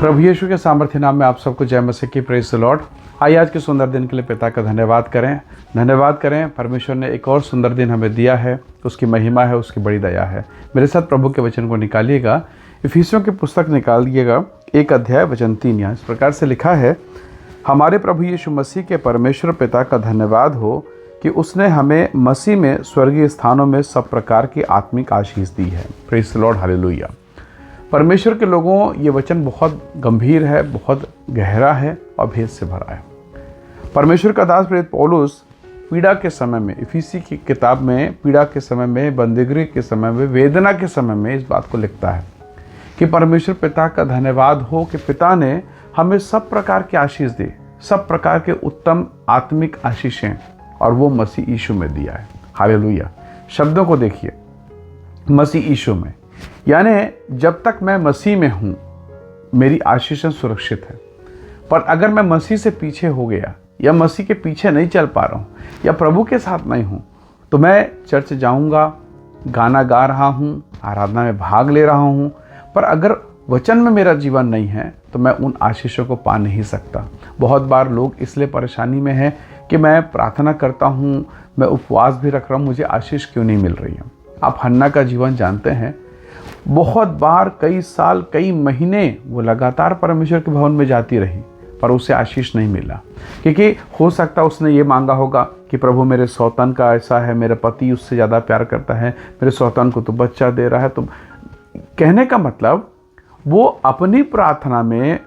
प्रभु यीशु के सामर्थ्य नाम में आप सबको जय मसीह की, प्रेज द लॉर्ड। आइए आज के सुंदर दिन के लिए पिता का धन्यवाद करें। परमेश्वर ने एक और सुंदर दिन हमें दिया है, उसकी महिमा है, उसकी बड़ी दया है। मेरे साथ प्रभु के वचन को निकालिएगा। इफिसियों की पुस्तक निकालिएगा, 1 अध्याय वचन 3। यहाँ इस प्रकार से लिखा है, हमारे प्रभु यीशु मसीह के परमेश्वर पिता का धन्यवाद हो कि उसने हमें मसीह में स्वर्गीय स्थानों में सब प्रकार की आत्मिक आशीष दी है। Praise the Lord, hallelujah. परमेश्वर के लोगों, ये वचन बहुत गंभीर है, बहुत गहरा है और भेद से भरा है। परमेश्वर का दास प्रेरित पौलुस पीड़ा के समय में, इफिसी की किताब में पीड़ा के समय में, बंदीगृह के समय में, वेदना के समय में इस बात को लिखता है कि परमेश्वर पिता का धन्यवाद हो कि पिता ने हमें सब प्रकार की आशीष दी, सब प्रकार के उत्तम आत्मिक आशीषें, और वो मसीह यीशु में दिया है। हालेलुया। शब्दों को देखिए, मसीह यीशु में, यानी जब तक मैं मसीह में हूँ मेरी आशीषें सुरक्षित है। पर अगर मैं मसीह से पीछे हो गया या मसीह के पीछे नहीं चल पा रहा हूँ या प्रभु के साथ नहीं हूँ, तो मैं चर्च जाऊँगा, गाना गा रहा हूँ, आराधना में भाग ले रहा हूँ, पर अगर वचन में मेरा जीवन नहीं है तो मैं उन आशीषों को पा नहीं सकता। बहुत बार लोग इसलिए परेशानी में हैं कि मैं प्रार्थना करता हूँ, मैं उपवास भी रख रहा हूँ, मुझे आशीष क्यों नहीं मिल रही है। आप हन्ना का जीवन जानते हैं। बहुत बार, कई साल, कई महीने वो लगातार परमेश्वर के भवन में जाती रही, पर उसे आशीष नहीं मिला। क्योंकि हो सकता उसने ये मांगा होगा कि प्रभु मेरे सौतन का ऐसा है, मेरा पति उससे ज़्यादा प्यार करता है, मेरे सौतन को तो बच्चा दे रहा है। तो कहने का मतलब वो अपनी प्रार्थना में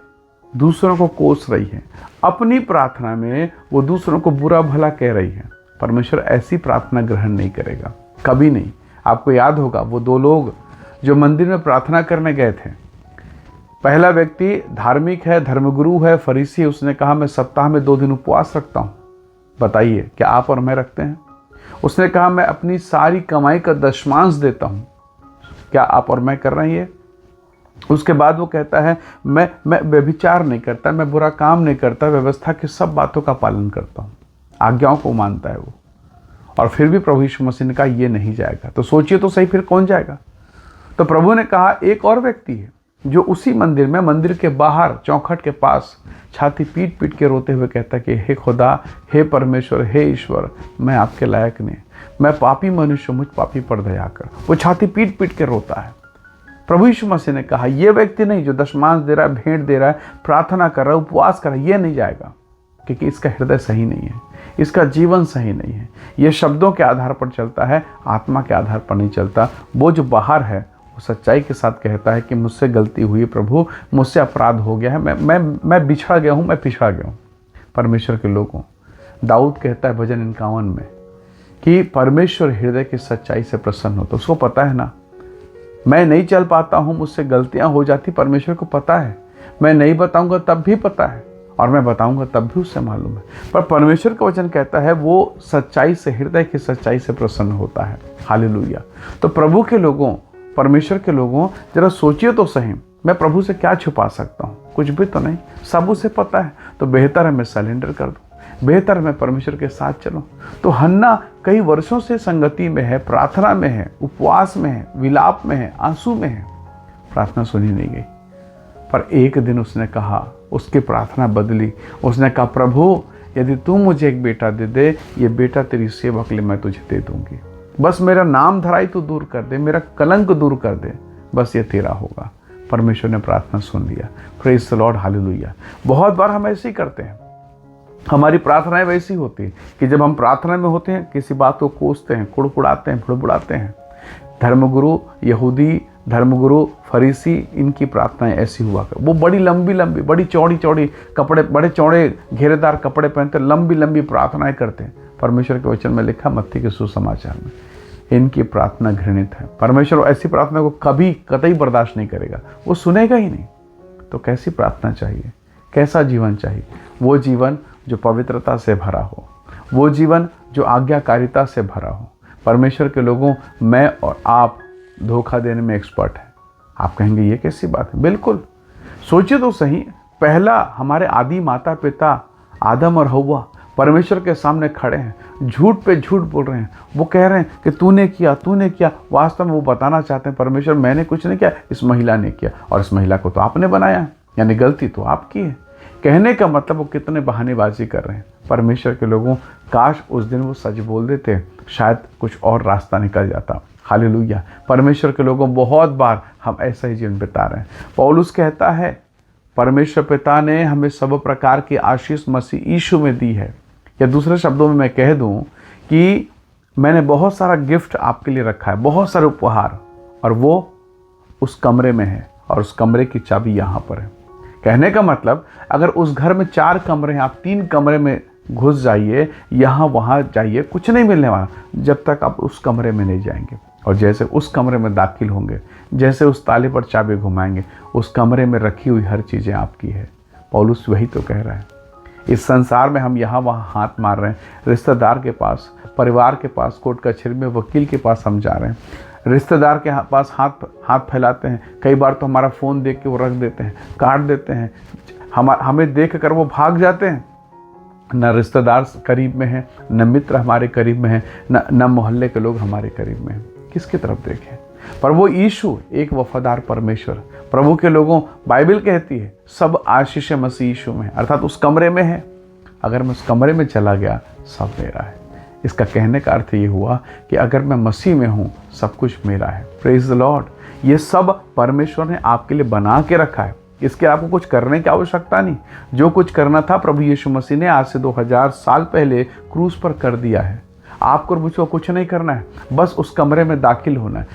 दूसरों को कोस रही है, अपनी प्रार्थना में वो दूसरों को बुरा भला कह रही है। परमेश्वर ऐसी प्रार्थना ग्रहण नहीं करेगा, कभी नहीं। आपको याद होगा वो 2 लोग जो मंदिर में प्रार्थना करने गए थे। पहला व्यक्ति धार्मिक है, धर्मगुरु है, फरीसी। उसने कहा मैं सप्ताह में 2 दिन उपवास रखता हूँ। बताइए क्या आप और मैं रखते हैं? उसने कहा मैं अपनी सारी कमाई का दशमांश देता हूँ। क्या आप और मैं कर रहे हैं ये? उसके बाद वो कहता है मैं व्यभिचार नहीं करता, मैं बुरा काम नहीं करता, व्यवस्था की सब बातों का पालन करता हूँ, आज्ञाओं को मानता है वो। और फिर भी प्रभु यीशु मसीह ने कहा ये नहीं जाएगा। तो सोचिए तो सही, फिर कौन जाएगा? तो प्रभु ने कहा एक और व्यक्ति है जो उसी मंदिर में, मंदिर के बाहर चौखट के पास छाती पीट पीट के रोते हुए कहता कि हे खुदा, हे परमेश्वर, हे ईश्वर, मैं आपके लायक नहीं, मैं पापी मनुष्य, मुझ पापी पर दया कर। वो छाती पीट पीट के रोता है। प्रभु यीशु मसीह ने कहा ये व्यक्ति नहीं जो दशमांश दे रहा है, भेंट दे रहा है, प्रार्थना कर रहा है, उपवास कर रहा है, ये नहीं जाएगा, क्योंकि इसका हृदय सही नहीं है, इसका जीवन सही नहीं है। ये शब्दों के आधार पर चलता है, आत्मा के आधार पर नहीं चलता। वो जो बाहर है वो सच्चाई के साथ कहता है कि मुझसे गलती हुई प्रभु, मुझसे अपराध हो गया है, मैं बिछड़ गया हूँ, मैं पिछड़ा गया हूँ। परमेश्वर के लोगों, दाऊद कहता है भजन 51 में कि परमेश्वर हृदय की सच्चाई से प्रसन्न होता। उसको पता है ना, मैं नहीं चल पाता हूँ, मुझसे गलतियाँ हो जाती, परमेश्वर को पता है। मैं नहीं बताऊँगा तब भी पता है, और मैं बताऊँगा तब भी उससे मालूम है। पर परमेश्वर का वचन कहता है वो सच्चाई से, हृदय की सच्चाई से प्रसन्न होता है। हालेलुया। तो प्रभु के लोगों, परमेश्वर के लोगों, जरा सोचिए तो सही, मैं प्रभु से क्या छुपा सकता हूँ? कुछ भी तो नहीं, सब उसे पता है। तो बेहतर है मैं सरेंडर कर दूँ, बेहतर मैं परमेश्वर के साथ चलूँ। तो हन्ना कई वर्षों से संगति में है, प्रार्थना में है, उपवास में है, विलाप में है, आंसू में है, प्रार्थना सुनी नहीं गई। पर एक दिन उसने कहा, उसकी प्रार्थना बदली। उसने कहा प्रभु यदि तू मुझे एक बेटा दे दे, ये बेटा तेरी सेवा के लिए मैं तुझे दे दूंगी। बस मेरा नाम धराई तू दूर कर दे, मेरा कलंक दूर कर दे, बस ये तेरा होगा। परमेश्वर ने प्रार्थना सुन लिया। Praise the Lord, hallelujah. बहुत बार हम ऐसे ही करते हैं, हमारी प्रार्थनाएं वैसी होती हैं कि जब हम प्रार्थना में होते हैं किसी बात को कोसते हैं, कुड़कुड़ाते हैं, फुड़बुड़ाते हैं। धर्मगुरु, यहूदी धर्मगुरु, फरीसी, इनकी प्रार्थनाएं ऐसी हुआ कर। वो बड़ी लंबी लंबी, बड़ी चौड़ी चौड़ी कपड़े, बड़े चौड़े घेरेदार कपड़े पहनते, लंबी लंबी प्रार्थनाएं करते हैं। परमेश्वर के वचन में लिखा मत्ती के सुसमाचार में, इनकी प्रार्थना घृणित है। परमेश्वर ऐसी प्रार्थना को कभी कतई बर्दाश्त नहीं करेगा, वो सुनेगा ही नहीं। तो कैसी प्रार्थना चाहिए, कैसा जीवन चाहिए? वो जीवन जो पवित्रता से भरा हो, वो जीवन जो आज्ञाकारिता से भरा हो। परमेश्वर के लोगों, मैं और आप धोखा देने में एक्सपर्ट हैं। आप कहेंगे ये कैसी बात है? बिल्कुल, सोचिए तो सही। पहला हमारे आदि माता पिता आदम और हव्वा परमेश्वर के सामने खड़े हैं, झूठ पे झूठ बोल रहे हैं। वो कह रहे हैं कि तूने किया। वास्तव में वो बताना चाहते हैं परमेश्वर मैंने कुछ नहीं किया, इस महिला ने किया, और इस महिला को तो आपने बनाया है। यानी गलती तो आपकी है। कहने का मतलब वो कितने बहानेबाजी कर रहे हैं। परमेश्वर के लोगों, काश उस दिन वो सच बोल देते, शायद कुछ और रास्ता निकल जाता। हालेलुया। परमेश्वर के लोगों, बहुत बार हम ऐसा ही जीवन बिता रहे हैं। पौलुस कहता है, परमेश्वर पिता ने हमें सब प्रकार की आशीष मसीह यीशु में दी है। या दूसरे शब्दों में मैं कह दूं कि मैंने बहुत सारा गिफ्ट आपके लिए रखा है, बहुत सारे उपहार, और वो उस कमरे में है, और उस कमरे की चाबी यहाँ पर है। कहने का मतलब, अगर उस घर में 4 कमरे हैं, आप 3 कमरे में घुस जाइए, यहाँ वहाँ जाइए, कुछ नहीं मिलने वाला जब तक आप उस कमरे में नहीं जाएंगे। और जैसे उस कमरे में दाखिल होंगे, जैसे उस ताले पर चाबी घुमाएंगे, उस कमरे में रखी हुई हर चीज़ें आपकी है। पौलुस वही तो कह रहा है। इस संसार में हम यहाँ वहाँ हाथ मार रहे हैं, रिश्तेदार के पास, परिवार के पास, कोर्ट कचहरी में वकील के पास हम जा रहे हैं, रिश्तेदार के पास हाथ फैलाते हैं। कई बार तो हमारा फ़ोन देख के वो रख देते हैं, काट देते हैं, हमें देख कर वो भाग जाते हैं। न रिश्तेदार करीब में हैं, न मित्र हमारे करीब में हैं, न मोहल्ले के लोग हमारे करीब में हैं। किसकी तरफ देखें? पर वो यीशु एक वफादार परमेश्वर, प्रभु के लोगों, बाइबल कहती है सब आशीष मसीह यीशु में, अर्थात उस कमरे में है। अगर मैं उस कमरे में चला गया, सब मेरा है। इसका कहने का अर्थ ये हुआ कि अगर मैं मसीह में हूँ, सब कुछ मेरा है। Praise the Lord. ये सब परमेश्वर ने आपके लिए बना के रखा है। इसके आपको कुछ करने की आवश्यकता नहीं। जो कुछ करना था प्रभु यीशु मसीह ने आज से 2000 साल पहले क्रूस पर कर दिया है। आपको और मुझको कुछ नहीं करना है, बस उस कमरे में दाखिल होना है।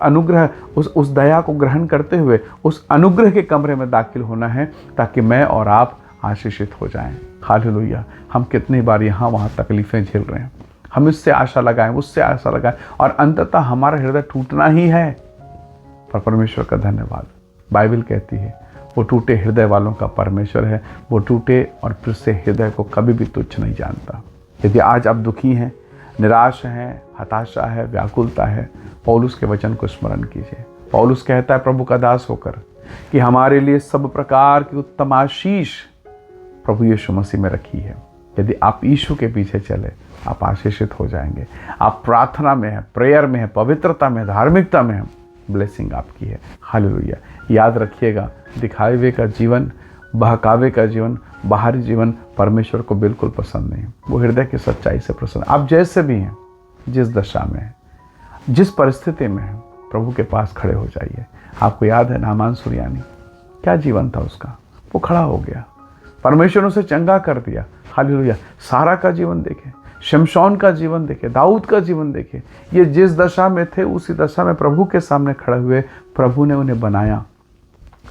अनुग्रह उस दया को ग्रहण करते हुए उस अनुग्रह के कमरे में दाखिल होना है, ताकि मैं और आप आशीषित हो जाएं। हालेलुया। हम कितनी बार यहाँ वहाँ तकलीफ़ें झेल रहे हैं, हम इससे आशा लगाएं, उससे आशा लगाएं, और अंततः हमारा हृदय टूटना ही है। पर परमेश्वर का धन्यवाद, बाइबल कहती है वो टूटे हृदय वालों का परमेश्वर है। वो टूटे और फिर से हृदय को कभी भी तुच्छ नहीं जानता। यदि आज आप दुखी हैं, निराश हैं, हताशा है, व्याकुलता है, पौलुस के वचन को स्मरण कीजिए। पौलुस कहता है प्रभु का दास होकर कि हमारे लिए सब प्रकार की उत्तम आशीष प्रभु यीशु मसीह में रखी है। यदि आप यीशु के पीछे चले, आप आशीषित हो जाएंगे। आप प्रार्थना में हैं, प्रेयर में हैं, पवित्रता में, धार्मिकता में हैं, ब्लेसिंग आपकी है। हालेलुया। याद रखिएगा, दिखावे का जीवन, बहकावे का जीवन, बाहरी जीवन परमेश्वर को बिल्कुल पसंद नहीं। वो हृदय की सच्चाई से प्रसन्न। आप जैसे भी हैं, जिस दशा में हैं, जिस परिस्थिति में हैं, प्रभु के पास खड़े हो जाइए। आपको याद है नामान सुरयानी, क्या जीवन था उसका? वो खड़ा हो गया, परमेश्वर ने उसे चंगा कर दिया। हालेलुया। सारा का जीवन देखें, शमशौन का जीवन देखें, दाऊद का जीवन देखें। ये जिस दशा में थे, उसी दशा में प्रभु के सामने खड़े हुए, प्रभु ने उन्हें बनाया।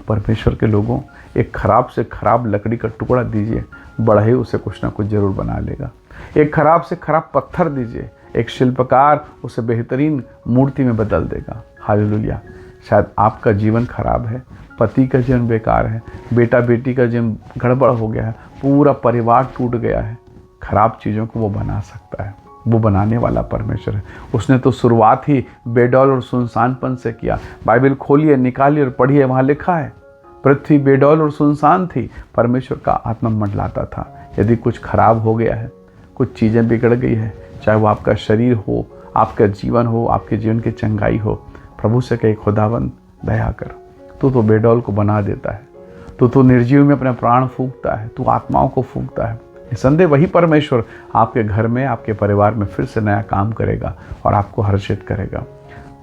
परमेश्वर के लोगों, एक खराब से खराब लकड़ी का टुकड़ा दीजिए, बड़ा ही उसे कुछ ना कुछ जरूर बना लेगा। एक खराब से खराब पत्थर दीजिए, एक शिल्पकार उसे बेहतरीन मूर्ति में बदल देगा। हालेलुया। शायद आपका जीवन खराब है, पति का जीवन बेकार है, बेटा बेटी का जीवन गड़बड़ हो गया है, पूरा परिवार टूट गया है। खराब चीज़ों को वो बना सकता है। वो बनाने वाला परमेश्वर है। उसने तो शुरुआत ही बेडौल और सुनसानपन से किया। बाइबल खोलिए, निकालिए और पढ़िए, वहाँ लिखा है पृथ्वी बेडौल और सुनसान थी, परमेश्वर का आत्मा मंडलाता था। यदि कुछ खराब हो गया है, कुछ चीज़ें बिगड़ गई है, चाहे वो आपका शरीर हो, आपका जीवन हो, आपके जीवन की चंगाई हो, प्रभु से कहे खुदावंद दया कर, तू तो बेडौल को बना देता है, तू तो निर्जीव में अपने प्राण फूंकता है, तू आत्माओं को फूंकता है। निसंदेह वही परमेश्वर आपके घर में, आपके परिवार में फिर से नया काम करेगा और आपको हर्षित करेगा।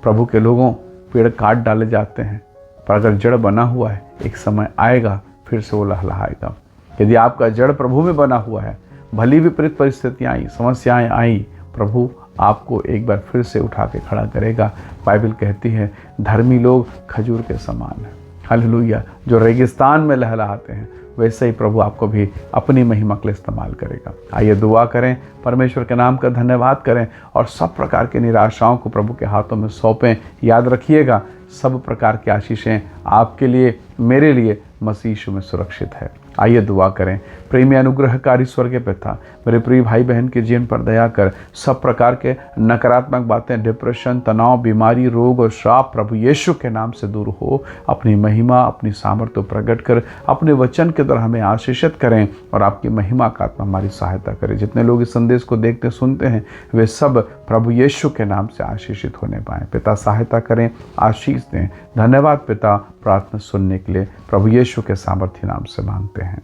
प्रभु के लोगों, पेड़ काट डाले जाते हैं, पर अगर जड़ बना हुआ है, एक समय आएगा फिर से वो लहलहाएगा। यदि आपका जड़ प्रभु में बना हुआ है, भली विपरीत परिस्थितियाँ आई, समस्याएं आई, प्रभु आपको एक बार फिर से उठा के खड़ा करेगा। बाइबल कहती है धर्मी लोग खजूर के समान हैं। हालेलुया। जो रेगिस्तान में लहलहाते हैं, वैसे ही प्रभु आपको भी अपनी महिमा के लिए इस्तेमाल करेगा। आइए दुआ करें, परमेश्वर के नाम का धन्यवाद करें और सब प्रकार की निराशाओं को प्रभु के हाथों में सौंपें। याद रखिएगा, सब प्रकार की आशीषें आपके लिए, मेरे लिए मसीह यीशु में सुरक्षित है। आइए दुआ करें। प्रेमी अनुग्रहकारी स्वर्गीय पिता, मेरे प्रिय भाई बहन के जीवन पर दया कर। सब प्रकार के नकारात्मक बातें, डिप्रेशन, तनाव, बीमारी, रोग और श्राप प्रभु यीशु के नाम से दूर हो। अपनी महिमा, अपनी सामर्थ्य प्रकट कर, अपने वचन के द्वारा हमें आशीषित करें और आपकी महिमा का आत्मा हमारी सहायता करें। जितने लोग इस संदेश को देखते सुनते हैं, वे सब प्रभु यीशु के नाम से आशीषित होने पाएँ। पिता सहायता करें, आशीष दें। धन्यवाद पिता, प्रार्थना सुनने के लिए प्रभु यीशु के सामर्थ्य नाम से मांगते हैं,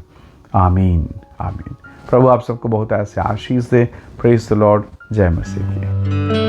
आमीन आमीन। प्रभु आप सबको बहुत ऐसे आशीष दे। Praise the Lord. जय मसीह की।